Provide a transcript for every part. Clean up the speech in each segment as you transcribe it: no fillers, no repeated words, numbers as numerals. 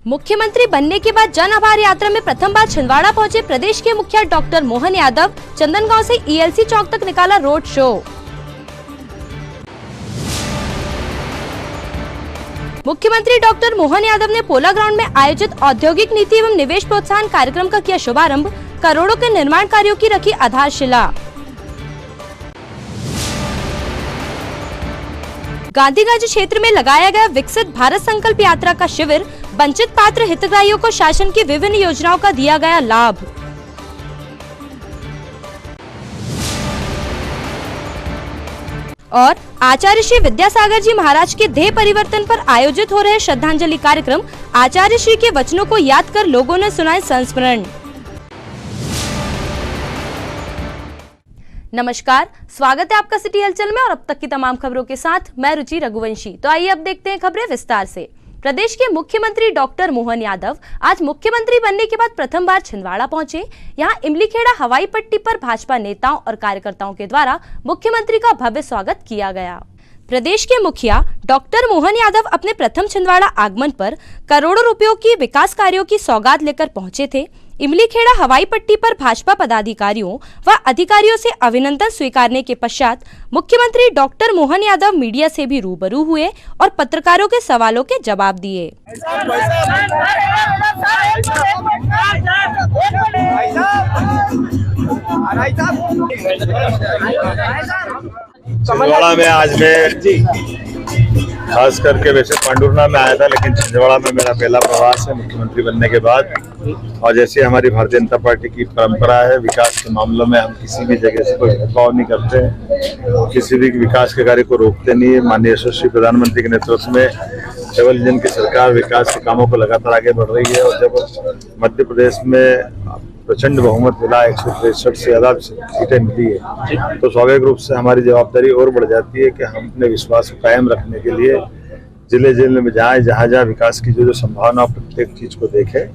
मुख्यमंत्री बनने के बाद जन आभार यात्रा में प्रथम बार छिंदवाड़ा पहुंचे प्रदेश के मुखिया डॉक्टर मोहन यादव। चंदनगांव से ईएलसी चौक तक निकाला रोड शो। मुख्यमंत्री डॉक्टर मोहन यादव ने पोला ग्राउंड में आयोजित औद्योगिक नीति एवं निवेश प्रोत्साहन कार्यक्रम का किया शुभारंभ। करोड़ों के निर्माण कार्यों की रखी आधारशिला। गांधीगंज क्षेत्र में लगाया गया विकसित भारत संकल्प यात्रा का शिविर। वंचित पात्र हितग्राहियों को शासन की विभिन्न योजनाओं का दिया गया लाभ। और आचार्य श्री विद्यासागर जी महाराज के देह परिवर्तन पर आयोजित हो रहे श्रद्धांजलि कार्यक्रम। आचार्य श्री के वचनों को याद कर लोगों ने सुनाए संस्मरण। नमस्कार, स्वागत है आपका सिटी हलचल में और अब तक की तमाम खबरों के साथ मैं रुचि रघुवंशी। तो आइए अब देखते हैं खबरें विस्तार से। प्रदेश के मुख्यमंत्री डॉक्टर मोहन यादव आज मुख्यमंत्री बनने के बाद प्रथम बार छिंदवाड़ा पहुंचे। यहां इमलीखेड़ा हवाई पट्टी पर भाजपा नेताओं और कार्यकर्ताओं के द्वारा मुख्यमंत्री का भव्य स्वागत किया गया। प्रदेश के मुखिया डॉक्टर मोहन यादव अपने प्रथम छिंदवाड़ा आगमन पर करोड़ों रुपयों की विकास कार्यों की सौगात लेकर पहुंचे थे। इमलीखेड़ा हवाई पट्टी पर भाजपा पदाधिकारियों व अधिकारियों से अभिनंदन स्वीकारने के पश्चात मुख्यमंत्री डॉक्टर मोहन यादव मीडिया से भी रूबरू हुए और पत्रकारों के सवालों के जवाब दिए। छिंदवाड़ा में आज मैं खास करके वैसे पांडुरना में आया था, लेकिन छिंदवाड़ा में मेरा पहला प्रवास है मुख्यमंत्री बनने के बाद। और जैसे हमारी भारतीय जनता पार्टी की परंपरा है, विकास के मामलों में हम किसी भी जगह से कोई भेदभाव नहीं करते हैं, किसी भी विकास के कार्य को रोकते नहीं है। माननीय यशस्वी प्रधानमंत्री के नेतृत्व में केवल जन की सरकार विकास के कामों को लगातार आगे बढ़ रही है। और जब मध्य प्रदेश में प्रचंड बहुमत मिला, 163 से ज्यादा सीटें मिली है, तो स्वाभाविक रूप से हमारी जवाबदारी और बढ़ जाती है कि हम अपने विश्वास को कायम रखने के लिए जिले जिले में जाएं, जहाँ विकास की जो संभावना प्रत्येक चीज को देखें।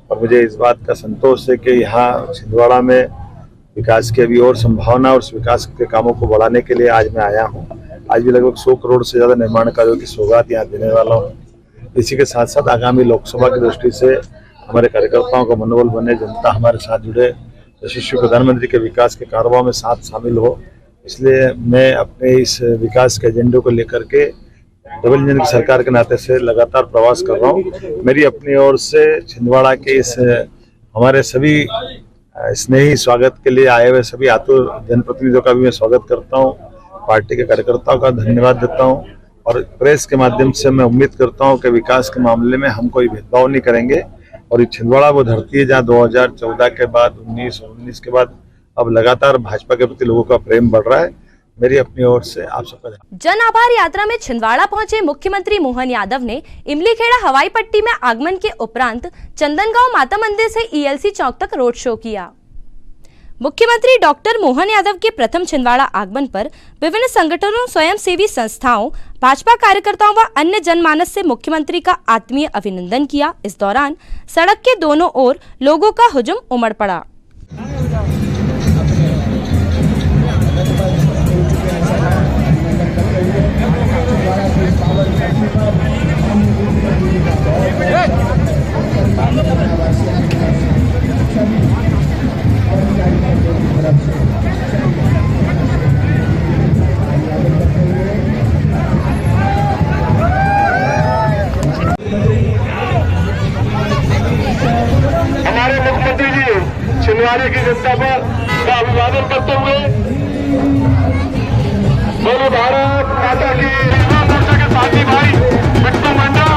और मुझे इस बात का संतोष है कि यहाँ छिंदवाड़ा में विकास की अभी और संभावना और उस विकास के कामों को बढ़ाने के लिए आज मैं आया हूँ। आज भी लगभग 100 करोड़ से ज्यादा निर्माण कार्यों की सौगात यहाँ देने वाला हूँ। इसी के साथ साथ आगामी लोकसभा की दृष्टि से हमारे कार्यकर्ताओं का मनोबल बने, जनता हमारे साथ जुड़े, यशस्वी प्रधानमंत्री के विकास के कारोबार में साथ शामिल हो। इसलिए मैं अपने इस विकास के एजेंडे को लेकर के डबल इंजन की सरकार के नाते से लगातार प्रवास कर रहा हूँ। मेरी अपनी ओर से छिंदवाड़ा के इस हमारे सभी स्नेही स्वागत के लिए आए हुए सभी आतुर जनप्रतिनिधियों का भी मैं स्वागत करता हूँ। पार्टी के कार्यकर्ताओं का धन्यवाद देता हूँ और प्रेस के माध्यम से मैं उम्मीद करता हूँ कि विकास के मामले में हम कोई भेदभाव नहीं करेंगे। और छिंदवाड़ा वो धरती है जहाँ 2014 के बाद 19 के बाद अब लगातार भाजपा के प्रति लोगों का प्रेम बढ़ रहा है। मेरी अपनी ओर से आप सबका जन आभार यात्रा में छिंदवाड़ा पहुंचे मुख्यमंत्री मोहन यादव ने इमलीखेड़ा हवाई पट्टी में आगमन के उपरांत चंदनगांव माता मंदिर से ईएलसी चौक तक रोड शो किया। मुख्यमंत्री डॉक्टर मोहन यादव के प्रथम छिंदवाड़ा आगमन पर विभिन्न संगठनों, स्वयंसेवी संस्थाओं, भाजपा कार्यकर्ताओं व अन्य जनमानस से मुख्यमंत्री का आत्मीय अभिनंदन किया। इस दौरान सड़क के दोनों ओर लोगों का हुजूम उमड़ पड़ा। हमारे मुख्यमंत्री जी छिंदवाड़े की जनता पर का अभिवादन करते हुए बोलो भारत माता की। मोर्चा के साथी भाई बिट्टू मंडा,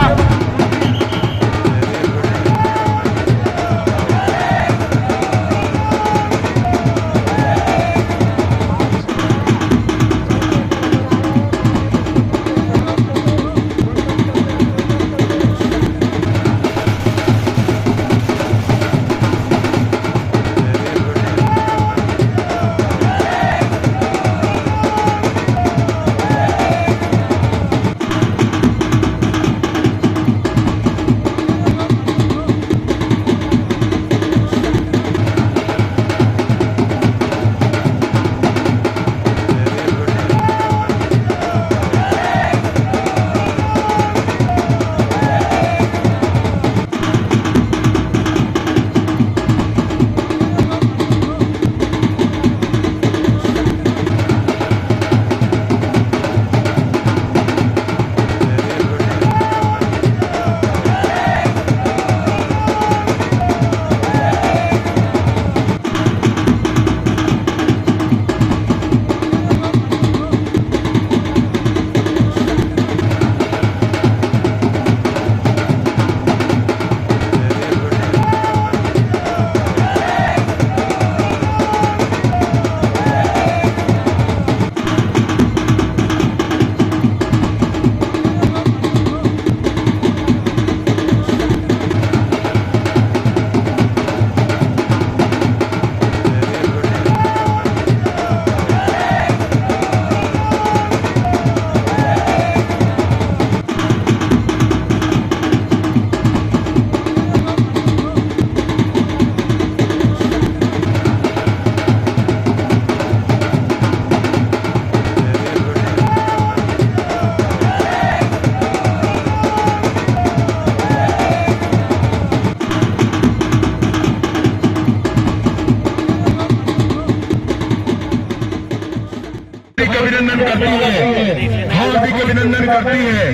करती है, हार्दिक अभिनंदन करती है।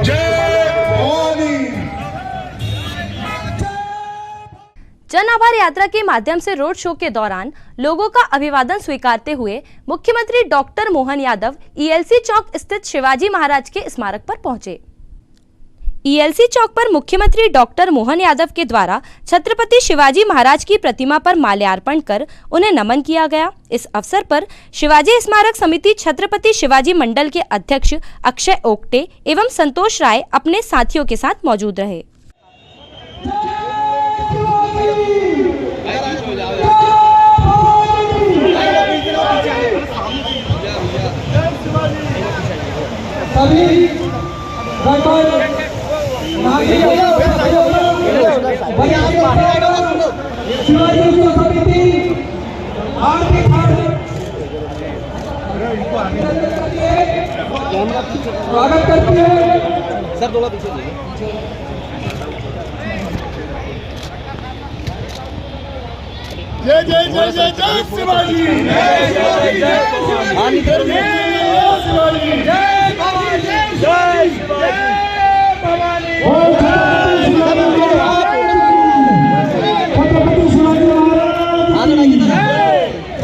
जय भवानी। जन आभार यात्रा के माध्यम से रोड शो के दौरान लोगों का अभिवादन स्वीकारते हुए मुख्यमंत्री डॉक्टर मोहन यादव ईएलसी चौक स्थित शिवाजी महाराज के स्मारक पर पहुंचे। ईएलसी चौक पर मुख्यमंत्री डॉक्टर मोहन यादव के द्वारा छत्रपति शिवाजी महाराज की प्रतिमा पर माल्यार्पण कर उन्हें नमन किया गया। इस अवसर पर शिवाजी स्मारक समिति छत्रपति शिवाजी मंडल के अध्यक्ष अक्षय ओक्टे एवं संतोष राय अपने साथियों के साथ मौजूद रहे। स्वागत करते हैं सर, थोड़ा पीछे जय जय जय जय जय शिवाजी, जय शिवाजी, जय शिवाजी, जय शिवाजी, जय भवानी, जय भवानी। छत्रपति शिवाजी महाराज,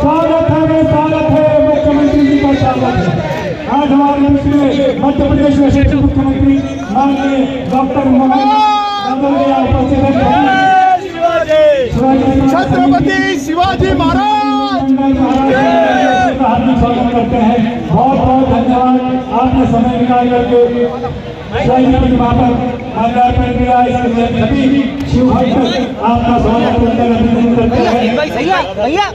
स्वागत है मुख्यमंत्री जी का स्वागत है। आज हमारे मध्य प्रदेश के मुख्यमंत्री माननीय डॉक्टर मोहन यादव जी उपस्थित हैं। छत्रपति शिवाजी महाराज हार्दिक स्वागत करते हैं। बहुत बहुत धन्यवाद, आपने समय निकाल करके शिवाजी प्रतिमा पर माल्यार्पण किया। इसके लिए सभी शिव भक्त आपका स्वागत करते हैं, अभिनंदन करते हैं। भैया भैया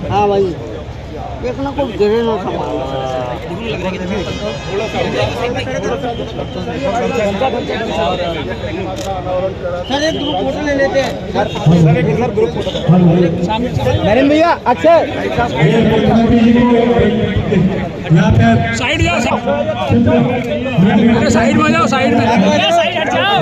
हाँ भाई, देखना को गिरे ना सर, एक ग्रुप फोटो ले लेते हैं सर, एक ग्रुप फोटो। नरेंद्र भैया अक्षय साइड जाओ, साइड में जाओ, साइड में हट जाओ,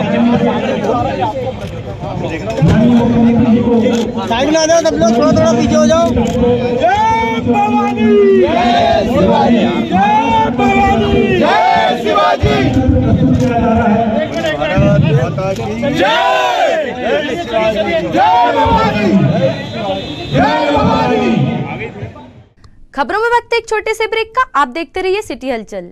साइड में आ जाओ, सब लोग थोड़ा थोड़ा पीछे हो जाओ। जय भवानी, जय शिवाजी, जय भवानी, जय शिवाजी, जय भवानी, जय भवानी। खबरों में वक्त एक छोटे से ब्रेक का, आप देखते रहिए सिटी हलचल।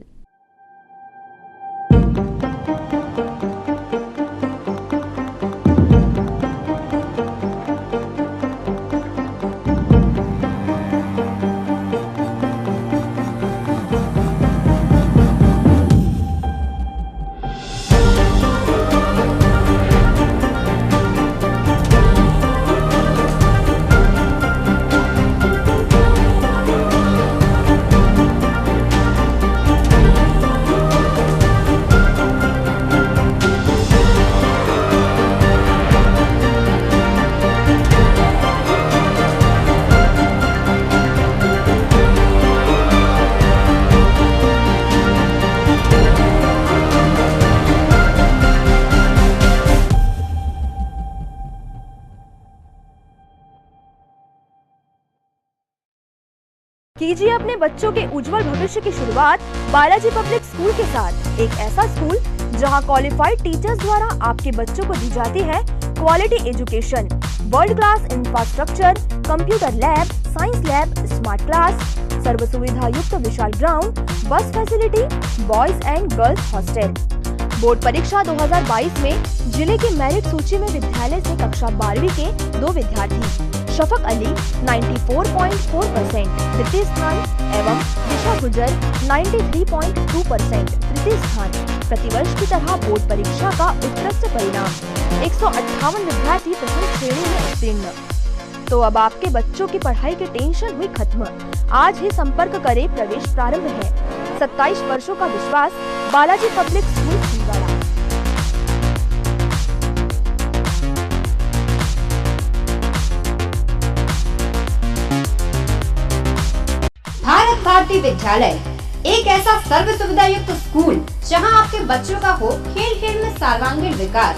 कीजिए अपने बच्चों के उज्जवल भविष्य की शुरुआत बालाजी पब्लिक स्कूल के साथ। एक ऐसा स्कूल जहां क्वालिफाइड टीचर्स द्वारा आपके बच्चों को दी जाती है quality education, world class infrastructure, computer lab, science lab, smart class, सर्व सुविधा युक्त विशाल ground, bus facility, boys and girls hostel. Board परीक्षा 2022 में जिले की मेरिट सूची में विद्यालय से कक्षा 12वीं के 2 विद्यार्थी शफक अली 94.4% तृतीय स्थान एवं दिशा गुजर 93.2% तृतीय स्थान। प्रतिवर्ष की तरह बोर्ड परीक्षा का उत्कृष्ट परिणाम 158 विद्यार्थी प्रथम श्रेणी में उत्तीर्ण। तो अब आपके बच्चों की पढ़ाई की टेंशन हुई खत्म। आज ही संपर्क करें, प्रवेश प्रारंभ है। 27 वर्षों का विश्वास, बालाजी पब्लिक स्कूल छिंदवाड़ा। भारत भारती विद्यालय एक ऐसा सर्व सुविधा युक्त स्कूल जहां आपके बच्चों का हो खेल खेल में सर्वांगीण विकास।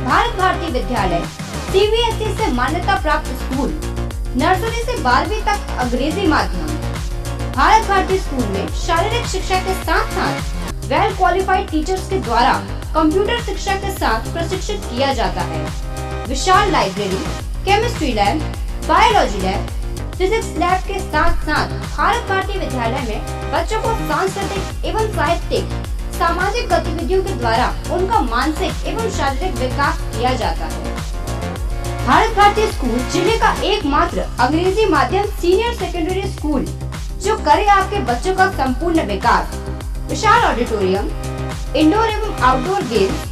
भारत भारती विद्यालय सीबीएसई से मान्यता प्राप्त स्कूल, नर्सरी से 12वीं तक अंग्रेजी माध्यम। भारत भारती स्कूल में शारीरिक शिक्षा के साथ साथ वेल क्वालिफाइड टीचर्स के द्वारा कंप्यूटर शिक्षा के साथ प्रशिक्षित किया जाता है। विशाल library, chemistry lab, biology lab, physics lab के साथ साथ भारत भारती विद्यालय में बच्चों को सांस्कृतिक एवं साहित्यिक सामाजिक गतिविधियों के द्वारा उनका मानसिक एवं शारीरिक विकास किया जाता है। भारत भारती स्कूल जिले का एकमात्र अंग्रेजी माध्यम सीनियर सेकेंडरी स्कूल जो करे आपके बच्चों का संपूर्ण विकास। विशाल ऑडिटोरियम, इंडोर एवं आउटडोर गेम्स,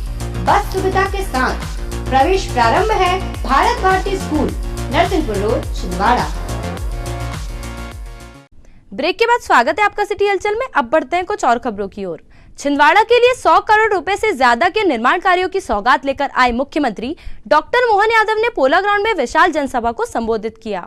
बस सुविधा के साथ प्रवेश प्रारंभ है। Bharat Bharati school, Narsinghpur road, Chhindwara. Break के बाद स्वागत है आपका सिटी हलचल में। अब बढ़ते हैं कुछ और खबरों की ओर। छिंदवाड़ा के लिए 100 करोड़ रुपए से ज्यादा के निर्माण कार्यों की सौगात लेकर आए मुख्यमंत्री डॉक्टर मोहन यादव ने पोला ग्राउंड में विशाल जनसभा को संबोधित किया।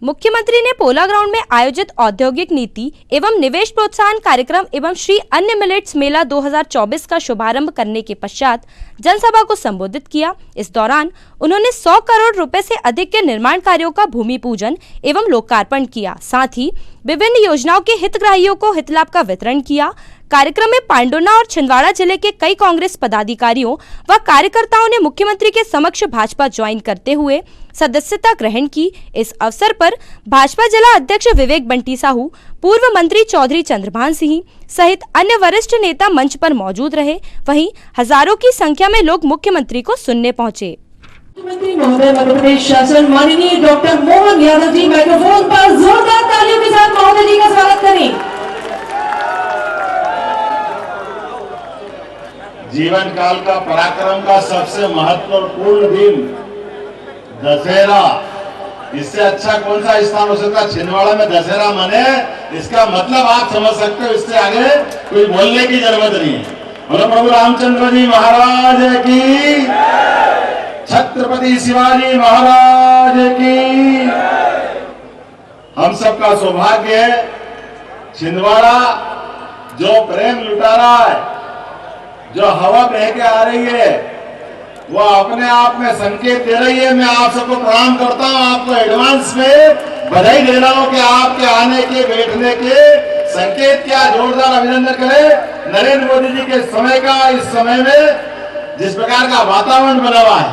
मुख्यमंत्री ने पोला ग्राउंड में आयोजित औद्योगिक नीति एवं निवेश प्रोत्साहन कार्यक्रम एवं श्री अन्य मिलेट्स मेला 2024 का शुभारंभ करने के पश्चात जनसभा को संबोधित किया। इस दौरान उन्होंने 100 करोड़ रुपए से अधिक के निर्माण कार्यों का भूमि पूजन एवं लोकार्पण किया। साथ ही विभिन्न योजनाओं के हितग्राहियों को हितलाभ का वितरण किया। कार्यक्रम में पांडुर्ना और छिंदवाड़ा जिले के कई कांग्रेस पदाधिकारियों व कार्यकर्ताओं ने मुख्यमंत्री के समक्ष भाजपा ज्वाइन करते हुए सदस्यता ग्रहण की। इस अवसर पर भाजपा जिला अध्यक्ष विवेक बंटी साहू, पूर्व मंत्री चौधरी चंद्रभान सिंह सहित अन्य वरिष्ठ नेता मंच पर मौजूद रहे। वहीं हजारों की संख्या में लोग मुख्यमंत्री को सुनने पहुंचे। मुख्यमंत्री महोदय मध्य प्रदेश शासन माननीय डॉक्टर मोहन यादव जी माइक्रोफोन पर जोरदार तालियों के साथ महोदय जी का स्वागत करें। जीवन काल का पराक्रम का सबसे महत्वपूर्ण दिन दशहरा, इससे अच्छा कौन सा स्थान हो सकता है? छिंदवाड़ा में दशहरा मने, इसका मतलब आप समझ सकते हो। इससे आगे कोई बोलने की जरूरत नहीं है। बोलो प्रभु रामचंद्र जी महाराज की, छत्रपति शिवाजी महाराज की। हम सबका सौभाग्य है छिंदवाड़ा जो प्रेम लुटा रहा है, जो हवा बह के आ रही है, वो अपने आप में संकेत दे रही है। मैं आप सबको प्रणाम करता हूं, आपको एडवांस में बधाई दे रहा हूं कि आपके आने के बैठने के संकेत क्या जोरदार अभिनंदन करें। नरेंद्र मोदी जी के समय का, इस समय में जिस प्रकार का वातावरण बना हुआ है,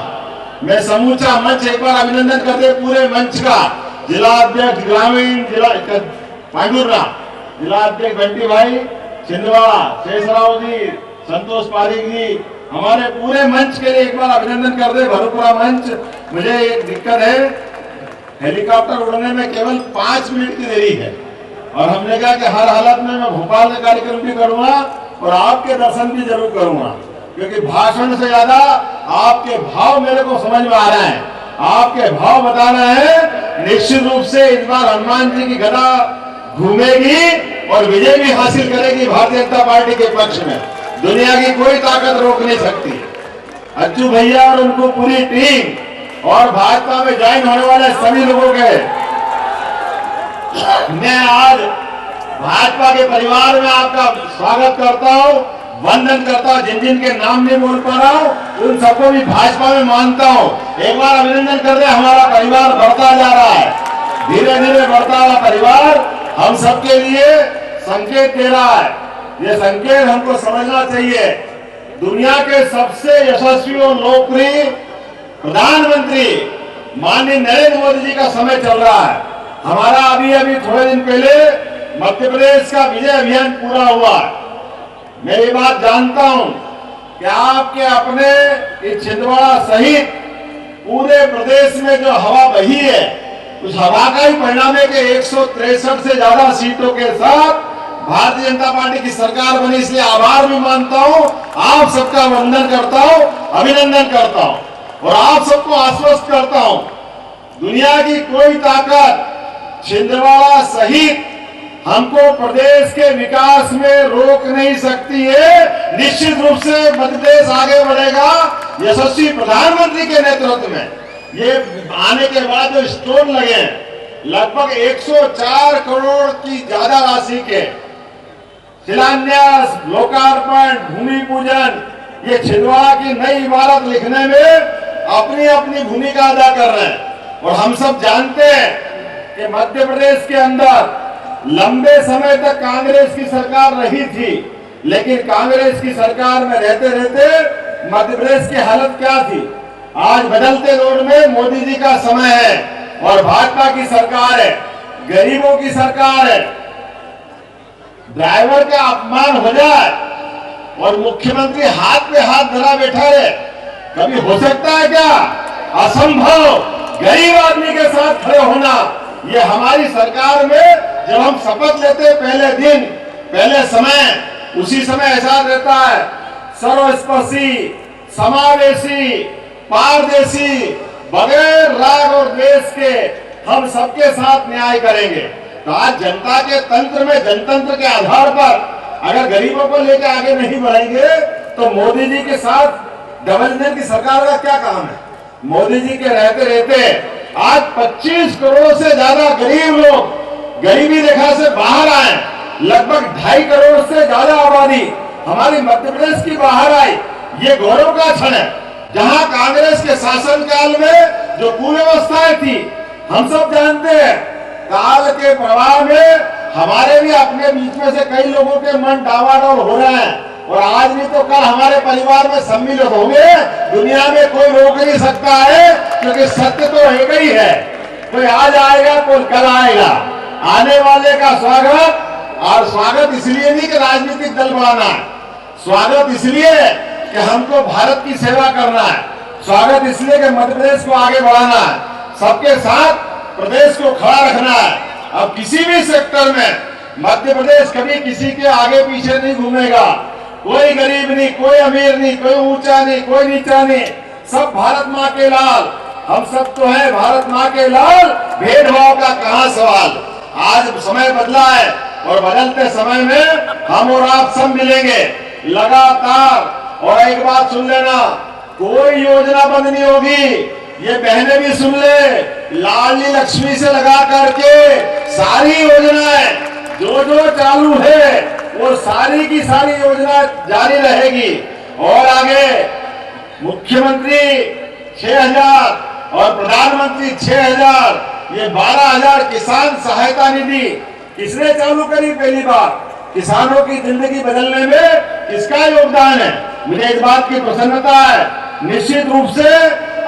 मैं समूचा मंच एक बार अभिनंदन करते पूरे मंच का। जिला अध्यक्ष ग्रामीण जिला पांडुर्ना, जिला अध्यक्ष बंटी भाई छिंदवाड़ा, शेषराव जी, संतोष पारिक जी, हमारे पूरे मंच के लिए एक बार अभिनंदन कर दे। भरूपुरा मंच। मुझे एक दिक्कत है, हेलीकॉप्टर उड़ने में केवल 5 मिनट की देरी है और हमने कहा कि हर हालत में मैं भोपाल में कार्यक्रम भी करूंगा और आपके दर्शन भी जरूर करूंगा, क्योंकि भाषण से ज्यादा आपके भाव मेरे को समझ में आ रहे हैं। आपके भाव बताना है। निश्चित रूप से इस बार हनुमान जी की गदा घूमेगी और विजय भी हासिल करेगी भारतीय जनता पार्टी के पक्ष में। दुनिया की कोई ताकत रोक नहीं सकती। अज्जू भैया और उनको पूरी टीम और भाजपा में ज्वाइन होने वाले सभी लोगों के मैं आज भाजपा के परिवार में आपका स्वागत करता हूं, वंदन करता हूं। जिन जिन के नाम नहीं बोल पा रहा हूं उन सबको भी भाजपा में मानता हूं। एक बार अभिनंदन कर दे। हमारा परिवार बढ़ता जा रहा है, धीरे धीरे बढ़ता हुआ परिवार हम सबके लिए संकेत दे रहा है। ये संकेत हमको समझना चाहिए। दुनिया के सबसे यशस्वी और लोकप्रिय प्रधानमंत्री माननीय नरेंद्र मोदी जी का समय चल रहा है। हमारा अभी थोड़े दिन पहले मध्य प्रदेश का विजय अभियान पूरा हुआ। मैं ये बात जानता हूं कि आपके अपने इस छिंदवाड़ा सहित पूरे प्रदेश में जो हवा बही है, उस हवा का ही परिणाम है कि 163 से ज्यादा सीटों के साथ भारतीय जनता पार्टी की सरकार बनी। इसलिए आभार भी मानता हूं, आप सबका वंदन करता हूं, अभिनंदन करता हूं और आप सबको आश्वस्त करता हूं, दुनिया की कोई ताकत छिंदवाड़ा सहित हमको प्रदेश के विकास में रोक नहीं सकती है। निश्चित रूप से मध्य प्रदेश आगे बढ़ेगा यशस्वी प्रधानमंत्री के नेतृत्व में। ये आने के बाद जो स्टोन लगे लगभग 104 करोड़ की ज्यादा राशि के शिलान्यास, लोकार्पण, भूमि पूजन, ये छिंदवाड़ा की नई इमारत लिखने में अपनी अपनी भूमिका अदा कर रहे हैं और हम सब जानते हैं कि मध्य प्रदेश के अंदर लंबे समय तक कांग्रेस की सरकार रही थी, लेकिन कांग्रेस की सरकार में रहते रहते मध्य प्रदेश की हालत क्या थी। आज बदलते दौर में मोदी जी का समय है और भाजपा की सरकार है, गरीबों की सरकार है। ड्राइवर का अपमान हो जाए और मुख्यमंत्री हाथ पे हाथ धरा बैठा है, कभी हो सकता है क्या? असंभव। गरीब आदमी के साथ खड़े होना, ये हमारी सरकार में जब हम शपथ लेते पहले दिन पहले समय, उसी समय एहसास रहता है सर्वस्पर्शी, समावेशी, पारदर्शी, बगैर राग और द्वेष के हम सबके साथ न्याय करेंगे। तो आज जनता के तंत्र में, जनतंत्र के आधार पर अगर गरीबों को लेकर आगे नहीं बढ़ेंगे तो मोदी जी के साथ डबल इंजन की सरकार का क्या काम है? मोदी जी के रहते रहते आज 25 करोड़ से ज्यादा गरीब लोग गरीबी रेखा से बाहर आए। लगभग 2.5 करोड़ से ज्यादा आबादी हमारी मध्य प्रदेश की बाहर आई। ये गौरव का क्षण है। जहां कांग्रेस के शासनकाल में जो कुव्यवस्थाएं थी, हम सब जानते हैं, काल के प्रवाह में हमारे भी अपने बीच में से कई लोगों के मन डावाडोल हो रहे हैं और आज भी तो कल हमारे परिवार में सम्मिलित होंगे। दुनिया में कोई रोक नहीं सकता है, क्योंकि सत्य तो एक ही है। कोई आज आएगा, कोई कल आएगा। आने वाले का स्वागत, और स्वागत इसलिए नहीं कि राजनीतिक दल बढ़ाना है, स्वागत इसलिए कि हमको भारत की सेवा करना है, स्वागत इसलिए कि मध्य प्रदेश को आगे बढ़ाना है, सबके साथ प्रदेश को खड़ा रखना है। अब किसी भी सेक्टर में मध्य प्रदेश कभी किसी के आगे पीछे नहीं घूमेगा। कोई गरीब नहीं, कोई अमीर नहीं, कोई ऊंचा नहीं, कोई नीचा नहीं, सब भारत माँ के लाल। हम सब तो हैं भारत माँ के लाल, भेदभाव का कहाँ सवाल। आज समय बदला है और बदलते समय में हम और आप सब मिलेंगे लगातार। और एक बात सुन लेना, कोई योजना बंद नहीं होगी। ये बहनें भी सुन ले, लाडली लक्ष्मी से लगा करके सारी योजनाएं जो चालू है वो सारी की सारी योजना जारी रहेगी। और आगे मुख्यमंत्री 6,000 और प्रधानमंत्री 6,000, ये 12,000 किसान सहायता निधि किसने चालू करी? पहली बार। किसानों की जिंदगी बदलने में किसका योगदान है? मुझे इस बात की प्रसन्नता है। निश्चित रूप से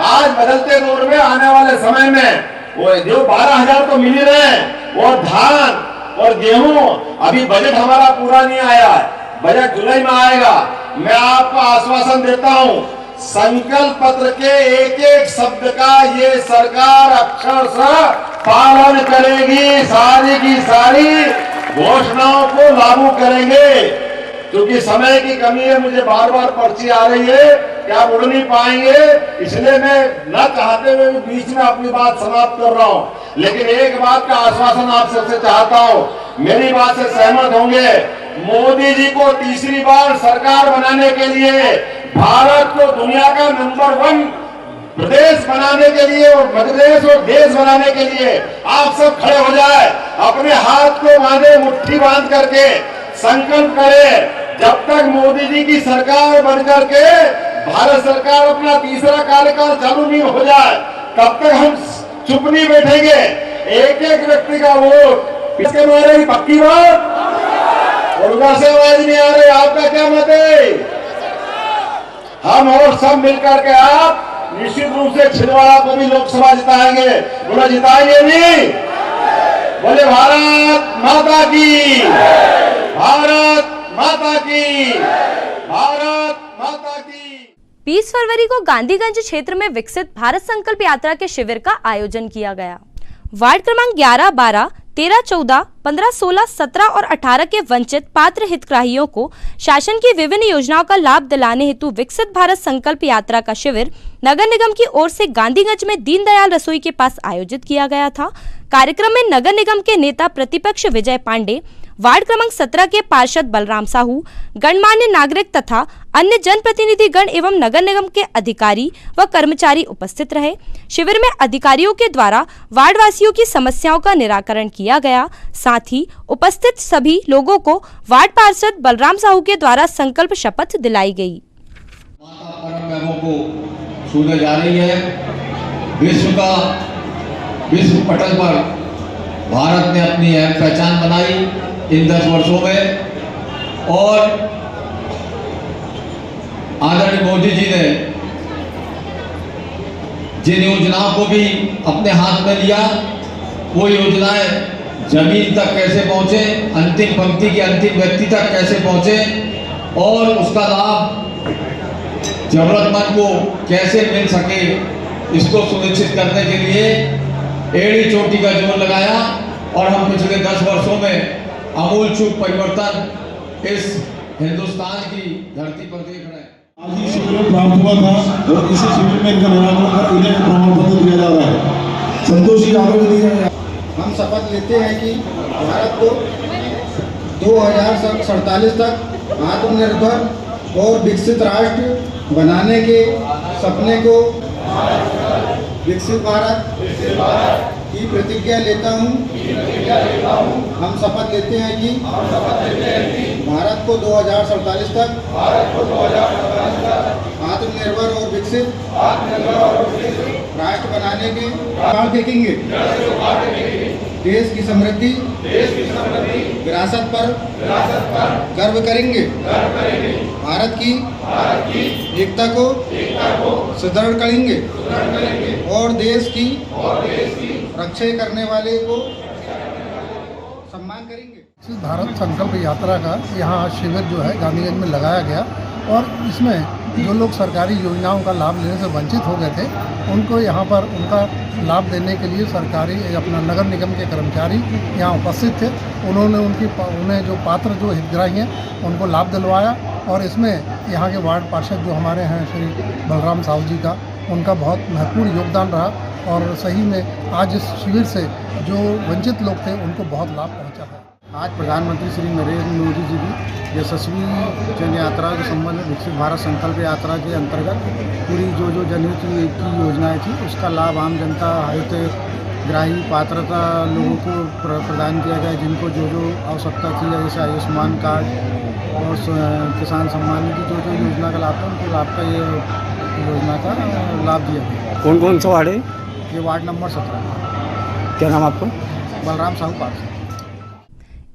आज बदलते दौर में आने वाले समय में वो जो 12,000 तो मिल ही रहे हैं, और धान और गेहूं, अभी बजट हमारा पूरा नहीं आया है, बजट जुलाई में आएगा। मैं आपको आश्वासन देता हूं, संकल्प पत्र के एक एक शब्द का ये सरकार अक्षरशः पालन करेगी। सारी की सारी घोषणाओं को लागू करेंगे। क्योंकि समय की कमी है, मुझे बार बार पर्ची आ रही है कि आप उड़ नहीं पाएंगे, इसलिए मैं न चाहते हुए भी बीच में अपनी बात समाप्त कर रहा हूं। लेकिन एक बात का आश्वासन आप सबसे चाहता हूं, मेरी बात से सहमत होंगे। मोदी जी को तीसरी बार सरकार बनाने के लिए, भारत को दुनिया का नंबर 1 प्रदेश बनाने के लिए और मध्य प्रदेश और देश बनाने के लिए आप सब खड़े हो जाए, अपने हाथ को बांधे, मुट्ठी बांध करके संकल्प करें। जब तक मोदी जी की सरकार बन करके भारत सरकार अपना तीसरा कार्यकाल चालू नहीं हो जाए, तब तक हम चुप नहीं बैठेंगे। एक एक व्यक्ति का वोट इसके बारे में पक्की बात, और उधर से आवाज नहीं आ रही, आपका क्या मत है? हम और सब मिलकर के आप निश्चित रूप से छिंदवाड़ा को भी लोकसभा जिताएंगे। बोलो जिताएंगे नहीं? बोले भारत माता की, भारत माता की, भारत माता की। 20 फरवरी को गांधीगंज क्षेत्र में विकसित भारत संकल्प यात्रा के शिविर का आयोजन किया गया। वार्ड क्रमांक 11, 12, 13, 14, 15, 16, 17 और 18 के वंचित पात्र हितग्राहियों को शासन की विभिन्न योजनाओं का लाभ दिलाने हेतु विकसित भारत संकल्प यात्रा का शिविर नगर निगम की ओर से गांधीगंज में दीनदयाल रसोई के पास आयोजित किया गया था। कार्यक्रम में नगर निगम के नेता प्रतिपक्ष विजय पांडे, वार्ड क्रमांक 17 के पार्षद बलराम साहू, गणमान्य नागरिक तथा अन्य जनप्रतिनिधि गण एवं नगर निगम के अधिकारी व कर्मचारी उपस्थित रहे। शिविर में अधिकारियों के द्वारा वार्ड वासियों की समस्याओं का निराकरण किया गया। साथ ही उपस्थित सभी लोगों को वार्ड पार्षद बलराम साहू के द्वारा संकल्प शपथ दिलाई गई। माता परम को छूने जा रही है। विश्व का विश्व पटल पर भारत ने अपनी अहम पहचान बनाई इन 10 वर्षों में। और आदरणीय मोदी जी ने जिन योजनाओं को भी अपने हाथ में लिया, वो योजनाएं जमीन तक कैसे पहुंचे, अंतिम पंक्ति के अंतिम व्यक्ति तक कैसे पहुंचे और उसका लाभ जरूरतमंद को कैसे मिल सके, इसको सुनिश्चित करने के लिए एड़ी चोटी का जोर लगाया। और हम पिछले 10 वर्षों में आमूलचूल परिवर्तन इस हिंदुस्तान की धरती पर देख रहे हैं। आज ही शिविर में प्राप्त हुआ था और इसी शिविर में इनका निर्वाचन कर इन्हें प्रमाण पत्र दिया जा रहा है। संतोष जी आगे दिया है। हम शपथ लेते हैं कि भारत को 2047 तक आत्मनिर्भर और विकसित राष्ट्र बनाने के सपने को विकसित भारत की प्रतिज्ञा लेता हूँ। हम शपथ लेते हैं कि भारत को 2047 तक आत्मनिर्भर और विकसित राष्ट्र बनाने के उखाड़ फेंकेंगे। देश की समृद्धि विरासत पर गर्व करेंगे। भारत की एकता को सुदृढ़ करेंगे और देश की रक्षा करने वाले को सम्मान करेंगे। भारत संकल्प यात्रा का यहाँ शिविर जो है गांधीगंज में लगाया गया और इसमें जो लोग सरकारी योजनाओं का लाभ लेने से वंचित हो गए थे, उनको यहाँ पर उनका लाभ देने के लिए सरकारी अपना नगर निगम के कर्मचारी यहाँ उपस्थित थे। उन्होंने उन्हें जो पात्र जो हितग्राही हैं उनको लाभ दिलवाया और इसमें यहाँ के वार्ड पार्षद जो हमारे हैं श्री बलराम साहू जी का, उनका बहुत महत्वपूर्ण योगदान रहा और सही में आज इस शिविर से जो वंचित लोग थे उनको बहुत लाभ पहुँचा है। आज प्रधानमंत्री श्री नरेंद्र मोदी जी की यशस्वी जन यात्रा के संबंध में विकसित भारत संकल्प यात्रा के अंतर्गत पूरी जो जनहित की योजनाएं थी उसका लाभ आम जनता हितग्राही पात्रता लोगों को प्रदान किया गया, जिनको जो आवश्यकता थी, जैसे आयुष्मान कार्ड और किसान सम्मान निधि जो योजना का लाभ था उनको लाभ का ये योजना का लाभ दिया गया। कौन कौन सा वार्ड है? ये वार्ड नंबर 17। क्या नाम आपको? बलराम साहू पार्षद।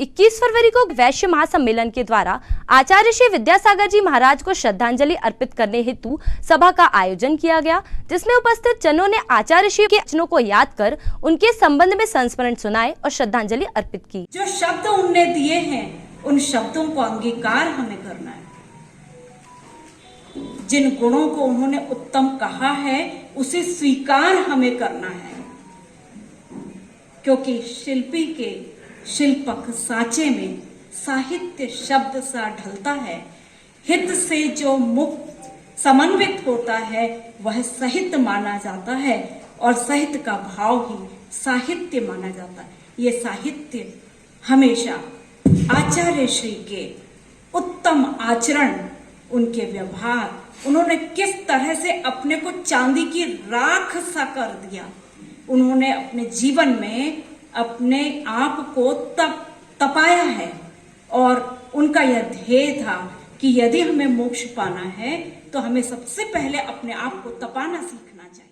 21 फरवरी को वैश्य महासम्मेलन के द्वारा आचार्य श्री विद्यासागर जी महाराज को श्रद्धांजलि अर्पित करने हेतु सभा का आयोजन किया गया, जिसमें उपस्थित जनों ने आचार्य श्री के वचनों को याद कर उनके संबंध में संस्मरण सुनाए और श्रद्धांजलि अर्पित की। जो शब्द उनने दिए हैं उन शब्दों को अंगीकार हमें करना है। जिन गुणों को उन्होंने उत्तम कहा है उसे स्वीकार हमें करना है, क्योंकि शिल्पी के शिल्पक साँचे में साहित्य शब्द सा ढलता है। हित से जो मुक्त समन्वित होता है वह साहित्य माना जाता है और साहित्य का भाव ही साहित्य माना जाता है। ये साहित्य हमेशा आचार्य श्री के उत्तम आचरण, उनके व्यवहार, उन्होंने किस तरह से अपने को चांदी की राख सा कर दिया, उन्होंने अपने जीवन में अपने आप को तपाया है और उनका यह ध्येय था कि यदि हमें मोक्ष पाना है तो हमें सबसे पहले अपने आप को तपाना सीखना चाहिए।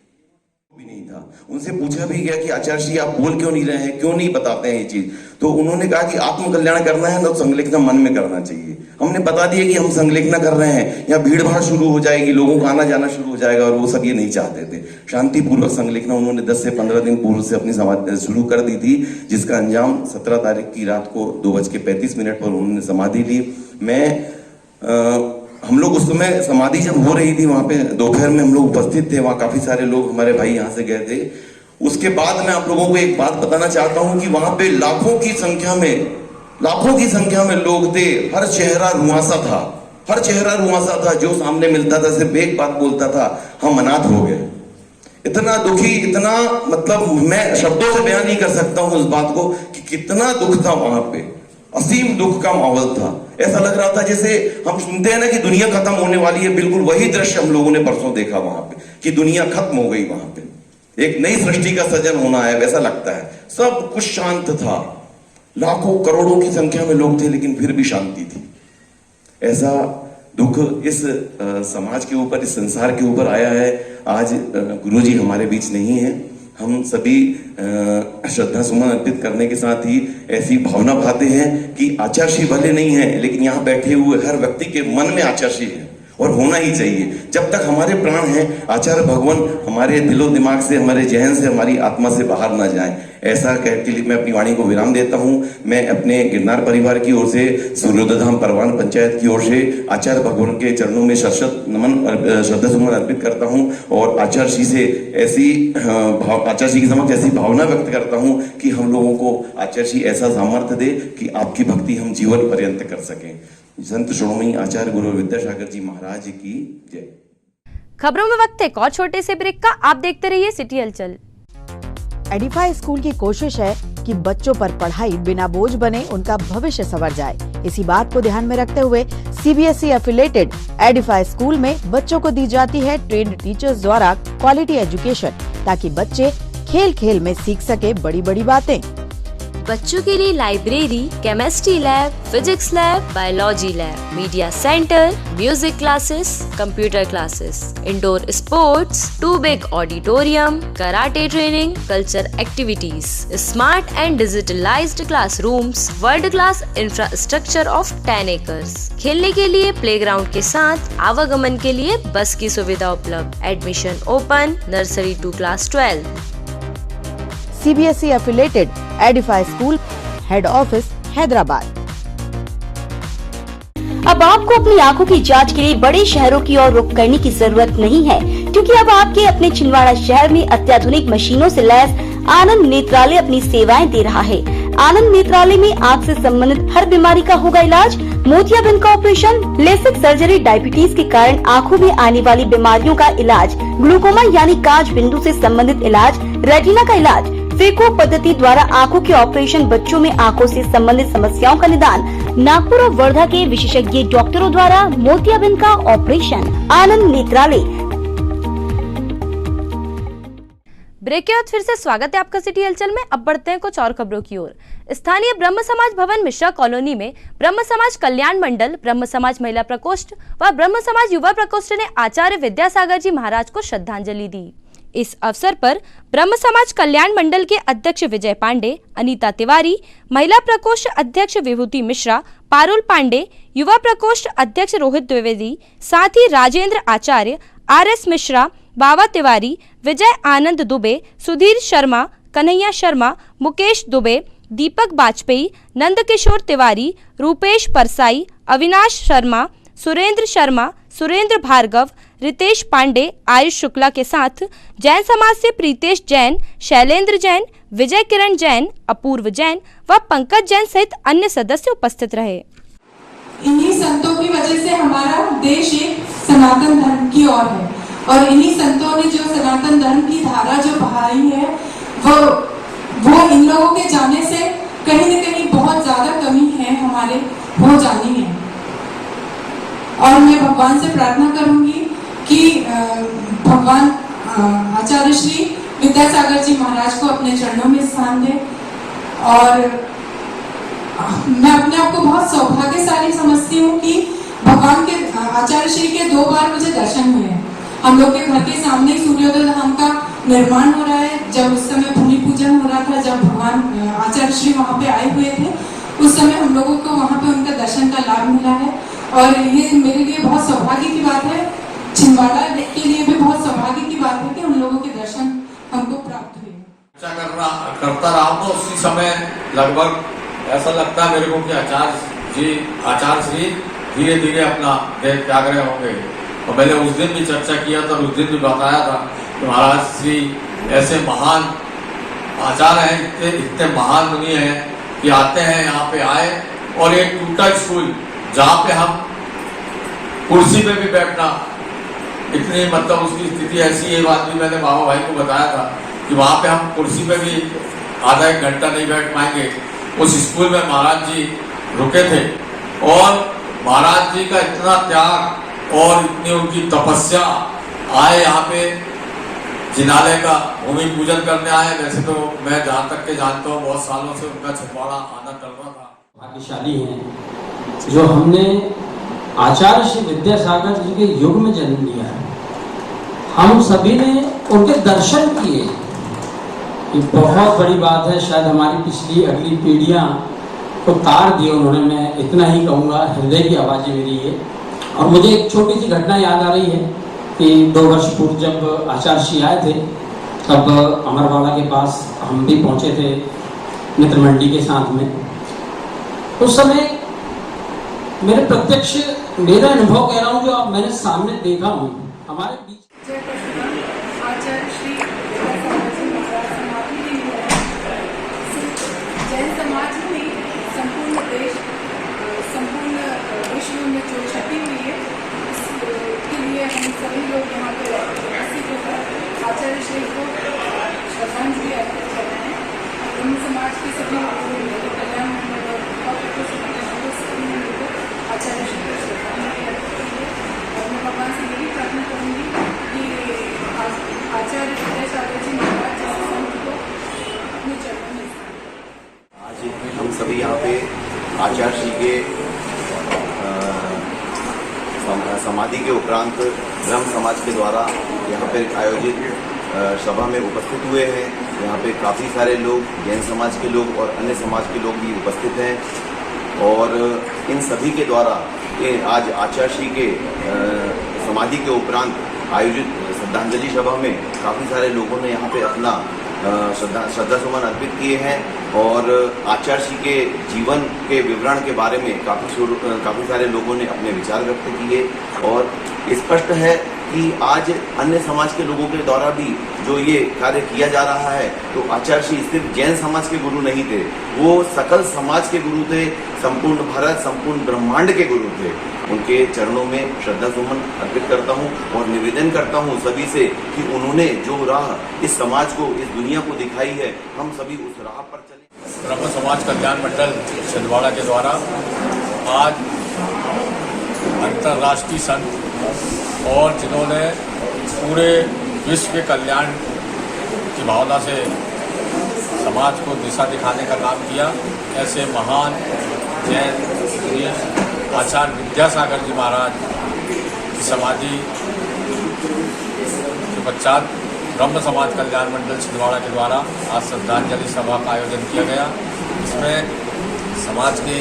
भी नहीं था। उनसे पूछा भी गया कि आचार्य जी आप बोल क्यों नहीं रहे हैं, क्यों नहीं बताते हैं ये चीज, तो उन्होंने कहा कि आत्म कल्याण करना है तो संलेखना मन में करना चाहिए। हमने बता दिया कि हम संलेखना कर रहे हैं, यहाँ भीड़ भाड़ शुरू हो जाएगी, लोगों का आना जाना शुरू हो जाएगा, और वो सब ये नहीं चाहते थे। शांतिपूर्वक संलेखना उन्होंने 10 से 15 दिन पूर्व से अपनी समाधि शुरू कर दी थी, जिसका अंजाम 17 तारीख की रात को 2:35 पर उन्होंने समाधि ली। हम लोग उस समय समाधि जब हो रही थी वहां पे दोपहर में हम लोग उपस्थित थे, वहां काफी सारे लोग हमारे भाई यहाँ से गए थे। उसके बाद मैं आप लोगों को एक बात बताना चाहता हूं कि वहां पे लाखों की संख्या में लोग थे। हर चेहरा रुआंसा था, जो सामने मिलता था सिर्फ एक बात बोलता था, हम अनाथ हो गए। इतना दुखी, इतना मतलब मैं शब्दों से बयान नहीं कर सकता हूं उस बात को कि कितना दुख था वहां पे। असीम दुख का माहौल था। ऐसा लग रहा था जैसे हम सुनते हैं ना कि दुनिया खत्म होने वाली है, बिल्कुल वही दृश्य हम लोगों ने परसों देखा वहां पे कि दुनिया खत्म हो गई, वहां पे एक नई सृष्टि का सृजन होना है, वैसा लगता है। सब कुछ शांत था, लाखों करोड़ों की संख्या में लोग थे, लेकिन फिर भी शांति थी। ऐसा दुख इस समाज के ऊपर, इस संसार के ऊपर आया है। आज गुरुजी हमारे बीच नहीं है, हम सभी श्रद्धा सुमन अर्पित करने के साथ ही ऐसी भावना भाते हैं कि आचार्य भले नहीं है, लेकिन यहाँ बैठे हुए हर व्यक्ति के मन में आचार्य है और होना ही चाहिए। जब तक हमारे प्राण हैं, आचार्य भगवान हमारे दिलो दिमाग से, हमारे जहन से, हमारी आत्मा से बाहर ना जाएं। ऐसा कह के लिए मैं अपनी वाणी को विराम देता हूं। मैं अपने गिरनार परिवार की ओर से, सूर्योदय धाम परवान पंचायत की ओर से आचार्य भगवान के चरणों में शत नमन श्रद्धा सुमन अर्पित करता हूं और आचार्य जी से आचार्य जी के समक्ष ऐसी भावना व्यक्त करता हूं कि हम लोगों को आचार्य जी ऐसा सामर्थ्य दे कि आपकी भक्ति हम जीवन पर्यंत कर सकें। संत शिरोमणि आचार्य गुरु विद्यासागर जी महाराज की जय। खबरों में वक्त है एक और छोटे से ब्रेक का। आप देखते रहिए सिटी हलचल। एडिफाई स्कूल की कोशिश है कि बच्चों पर पढ़ाई बिना बोझ बने, उनका भविष्य संवर जाए। इसी बात को ध्यान में रखते हुए सीबीएसई एफिलेटेड एडिफाई स्कूल में बच्चों को दी जाती है ट्रेन्ड टीचर्स द्वारा क्वालिटी एजुकेशन, ताकि बच्चे खेल खेल में सीख सके बड़ी बड़ी बातें। बच्चों के लिए library, chemistry lab, physics lab, biology lab, media centre, music classes, computer classes, indoor sports, 2 big auditorium, karate training, culture activities, smart and digitalised classrooms, world class infrastructure of 10 acres. खेलने के लिए प्लेग्राउंड के साथ आवागमन के लिए बस की सुविधा उपलब्ध। Admission open nursery to class 12। CBSE affiliated Edify school, head office Hyderabad. अब आपको अपनी आंखों की जांच के लिए बड़े शहरों की ओर रुख करने की जरूरत नहीं है, क्योंकि अब आपके अपने छिंदवाड़ा शहर में अत्याधुनिक मशीनों से लैस आनंद नेत्रालय अपनी सेवाएं दे रहा है। आनंद नेत्रालय में आंख से संबंधित हर बीमारी का होगा इलाज। मोतियाबिंद का ऑपरेशन, लेसिक सर्जरी, डायबिटीज के कारण आंखों में आने वाली बीमारियों का इलाज, ग्लूकोमा यानी कांच बिंदु से संबंधित इलाज, रेटिना का इलाज, फेको पद्धति द्वारा आंखों के ऑपरेशन, बच्चों में आंखों से संबंधित समस्याओं का निदान, नागपुर और वर्धा के विशेषज्ञ डॉक्टरों द्वारा मोतियाबिंद का ऑपरेशन। आनंद नेत्रालय। ब्रेक के बाद फिर से स्वागत है आपका सिटी हलचल में। अब बढ़ते हैं कुछ और खबरों की ओर। स्थानीय ब्रह्म समाज भवन मिश्रा कॉलोनी में ब्रह्म समाज कल्याण मंडल, ब्रह्म समाज महिला प्रकोष्ठ व ब्रह्म समाज युवा प्रकोष्ठ ने आचार्य विद्यासागर जी महाराज को श्रद्धांजलि दी। इस अवसर पर ब्रह्म समाज कल्याण मंडल के अध्यक्ष विजय पांडे, अनीता तिवारी, महिला प्रकोष्ठ अध्यक्ष विभूति मिश्रा, पारुल पांडे, युवा प्रकोष्ठ अध्यक्ष रोहित द्विवेदी, साथ ही राजेंद्र आचार्य, RS मिश्रा, बाबा तिवारी, विजय आनंद दुबे, सुधीर शर्मा, कन्हैया शर्मा, मुकेश दुबे, दीपक बाजपेयी, नंदकिशोर तिवारी, रूपेश परसाई, अविनाश शर्मा, सुरेंद्र शर्मा, सुरेंद्र भार्गव, रितेश पांडे, आयुष शुक्ला के साथ जैन समाज से प्रीतेश जैन, शैलेंद्र जैन, विजय किरण जैन, अपूर्व जैन व पंकज जैन सहित अन्य सदस्य उपस्थित रहे। इन्हीं संतों की वजह से हमारा देश एक सनातन धर्म की ओर है, और इन्हीं संतों ने जो सनातन धर्म की धारा जो बहाई है, वो इन लोगों के जाने से कहीं न कहीं बहुत ज्यादा कमी है हमारे हो जानी है। और मैं भगवान से प्रार्थना करूंगी कि भगवान आचार्य श्री विद्यासागर जी महाराज को अपने चरणों में स्थान दे। और मैं अपने आप को बहुत सौभाग्यशाली समझती हूँ कि भगवान के आचार्य श्री के 2 बार मुझे दर्शन हुए हैं। हम लोग के घर के सामने ही सूर्योदय धाम का निर्माण हो रहा है। जब उस समय भूमि पूजन हो रहा था, जब भगवान आचार्य श्री वहाँ पे आए हुए थे, उस समय हम लोगों को वहाँ पे उनका दर्शन का लाभ मिला है। और ये मेरे लिए बहुत सौभाग्य की बात है, छिंदवाड़ा के लिए भी बहुत सौभाग्य की बात है कि उन लोगों के दर्शन हमको प्राप्त हुए। करता रहा तो उसी समय लगभग ऐसा लगता है मेरे को कि आचार्य श्री धीरे धीरे अपना देह त्याग रहे होंगे। और मैंने उस दिन भी चर्चा किया था, उस दिन भी बताया था कि महाराज श्री ऐसे महान आचार्य हैं, इतने महान मुनि हैं कि आते हैं यहाँ पे आए और एक टूटा स्कूल जहाँ पे हम कुर्सी पे भी बैठना, इतनी मतलब उसकी स्थिति ऐसी है। बात भी मैंने बाबा भाई को बताया था कि वहाँ पे हम कुर्सी पे भी आधा 1 घंटा नहीं बैठ पाएंगे। उस स्कूल में महाराज जी रुके थे और महाराज जी का इतना त्याग और इतनी उनकी तपस्या, आए यहाँ पे जिनालय का भूमि पूजन करने आए। वैसे तो मैं जहाँ तक के जानता हूँ बहुत सालों से उनका छिंदवाड़ा आना चल रहा था। भाग्यशाली हैं जो हमने आचार्य श्री विद्यासागर जी के युग में जन्म लिया है। हम सभी ने उनके दर्शन किए ये बहुत बड़ी बात है। शायद हमारी पिछली अगली पीढ़ियाँ को तार दिए उन्होंने, मैं इतना ही कहूँगा। हृदय की आवाज़ मेरी ये। और मुझे एक छोटी सी घटना याद आ रही है कि 2 वर्ष पूर्व जब आचार्य श्री आए थे, तब अमरवाड़ा के पास हम भी पहुँचे थे मित्र मंडी के साथ में। उस समय मेरे प्रत्यक्ष मेरा अनुभव कह रहा हूँ जो आप मैंने सामने देखा हूँ हमारे बीच। आचार्य श्री जैन समाज में संपूर्ण देश, संपूर्ण विश्व में जो क्षति हुई है इसके लिए हम सभी लोग यहाँ पे उपस्थित होकर आचार्य श्री को श्रद्धांजलि अर्पित कर रहे हैं। ब्रह्म समाज के सभी कल्याण आचार्य श्री को श्रद्धांजलि अर्पित करेंगे। और मैं भगवान से यही प्रार्थना करूँगी कि आचार्य विद्या सागर जी महाराज जैसे संत को अपने चरणों में। आज हम सभी यहाँ पे आचार्य श्री के समाधि के उपरांत ब्रह्म समाज के द्वारा यहाँ पे आयोजित सभा में उपस्थित हुए हैं। यहाँ पे काफ़ी सारे लोग, जैन समाज के लोग और अन्य समाज के लोग भी उपस्थित हैं। और इन सभी के द्वारा आज आचार्य श्री के समाधि के उपरांत आयोजित श्रद्धांजलि सभा में काफ़ी सारे लोगों ने यहाँ पे अपना श्रद्धा सुमन अर्पित किए हैं। और आचार्य श्री के जीवन के विवरण के बारे में काफ़ी सारे लोगों ने अपने विचार व्यक्त किए। और स्पष्ट है कि आज अन्य समाज के लोगों के द्वारा भी जो ये कार्य किया जा रहा है, तो आचार्य श्री सिर्फ जैन समाज के गुरु नहीं थे, वो सकल समाज के गुरु थे, संपूर्ण भारत, संपूर्ण ब्रह्मांड के गुरु थे। उनके चरणों में श्रद्धा सुमन अर्पित करता हूँ और निवेदन करता हूँ सभी से कि उन्होंने जो राह इस समाज को, इस दुनिया को दिखाई है, हम सभी उस राह पर चलें। ब्रह्म समाज कल्याण मंडल छिंदवाड़ा के द्वारा आज अंतर्राष्ट्रीय संत और जिन्होंने पूरे विश्व के कल्याण की भावना से समाज को दिशा दिखाने का काम किया, ऐसे महान जैन श्री आचार्य विद्यासागर जी महाराज की समाधि के पश्चात ब्रह्म समाज कल्याण मंडल छिंदवाड़ा के द्वारा आज श्रद्धांजलि सभा का आयोजन किया गया। इसमें समाज के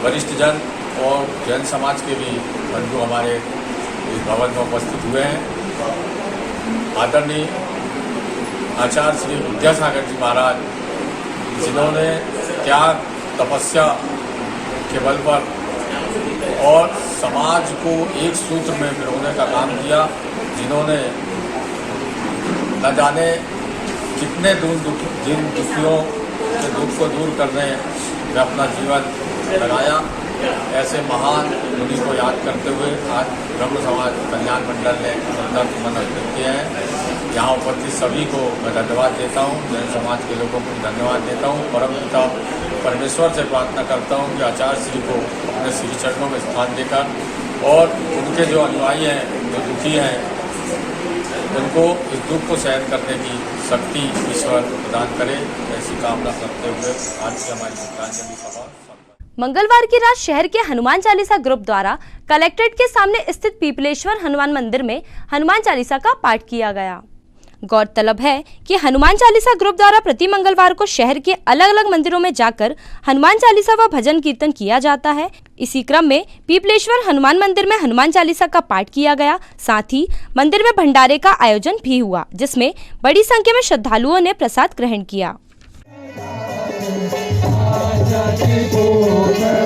वरिष्ठ जन और जैन समाज के भी बंधु हमारे इस भवन में उपस्थित हुए हैं। आदरणीय आचार्य श्री विद्यासागर जी महाराज, जिन्होंने त्याग, तपस्या के बल पर और समाज को एक सूत्र में पिरोने का काम किया, जिन्होंने न जाने कितने जिन दुखियों के दुख को दूर करने में अपना जीवन लगाया, ऐसे महान मुनि को याद करते हुए आज ब्रह्म समाज कल्याण मंडल ने श्रद्धा सुमन अर्पित किए हैं। यहाँ उपस्थित सभी को मैं धन्यवाद देता हूँ, जैन समाज के लोगों को धन्यवाद देता हूँ। परमपिता परमेश्वर से प्रार्थना करता हूँ कि आचार्य श्री को अपने श्री चरणों में स्थान देकर और उनके जो अनुयायी हैं, जो दुखी हैं, उनको इस दुख को सहन करने की शक्ति ईश्वर प्रदान करे, ऐसी कामना करते हुए आज की हमारी श्रद्धांजलि सभा। मंगलवार की रात शहर के हनुमान चालीसा ग्रुप द्वारा कलेक्ट्रेट के सामने स्थित पीपलेश्वर हनुमान मंदिर में हनुमान चालीसा का पाठ किया गया। गौरतलब है कि हनुमान चालीसा ग्रुप द्वारा प्रति मंगलवार को शहर के अलग अलग मंदिरों में जाकर हनुमान चालीसा व भजन कीर्तन किया जाता है। इसी क्रम में पीपलेश्वर हनुमान मंदिर में हनुमान चालीसा का पाठ किया गया। साथ ही मंदिर में भंडारे का आयोजन भी हुआ, जिसमें बड़ी संख्या में श्रद्धालुओं ने प्रसाद ग्रहण किया। पूजा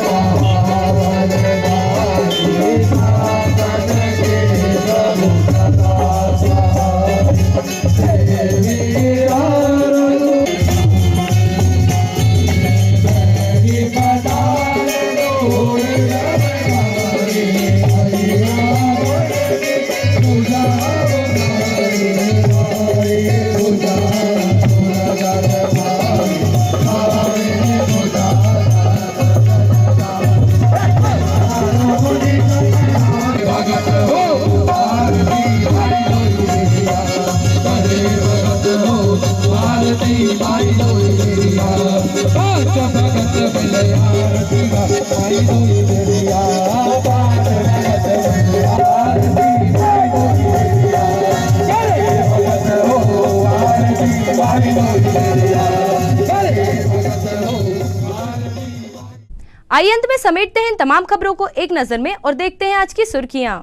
आइए अंत में समेटते हैं इन तमाम खबरों को एक नजर में और देखते हैं आज की सुर्खियां।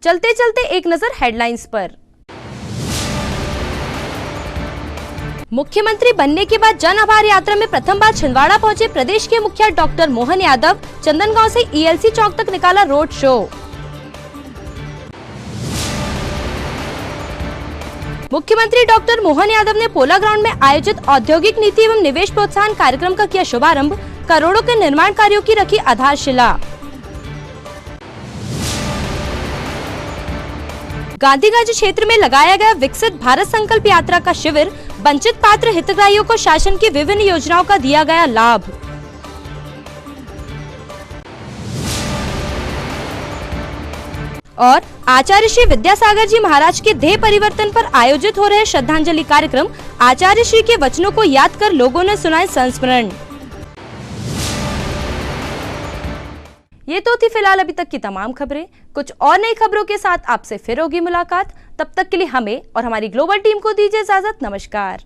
चलते चलते एक नजर हेडलाइंस पर। मुख्यमंत्री बनने के बाद जन आभार यात्रा में प्रथम बार छिंदवाड़ा पहुंचे प्रदेश के मुखिया डॉक्टर मोहन यादव। चंदनगांव से ईएलसी चौक तक निकाला रोड शो। मुख्यमंत्री डॉक्टर मोहन यादव ने पोला ग्राउंड में आयोजित औद्योगिक नीति एवं निवेश प्रोत्साहन कार्यक्रम का किया शुभारंभ। करोड़ों के निर्माण कार्यों की रखी आधारशिला। गांधीगंज क्षेत्र में लगाया गया विकसित भारत संकल्प यात्रा का शिविर। वंचित पात्र हितग्राहियों को शासन की विभिन्न योजनाओं का दिया गया लाभ। और आचार्य श्री विद्यासागर जी महाराज के देह परिवर्तन पर आयोजित हो रहे श्रद्धांजलि कार्यक्रम। आचार्य श्री के वचनों को याद कर लोगों ने सुनाए संस्मरण। ये तो थी फिलहाल अभी तक की तमाम खबरें। कुछ और नई खबरों के साथ आपसे फिर होगी मुलाकात। तब तक के लिए हमें और हमारी ग्लोबल टीम को दीजिए इजाजत। नमस्कार।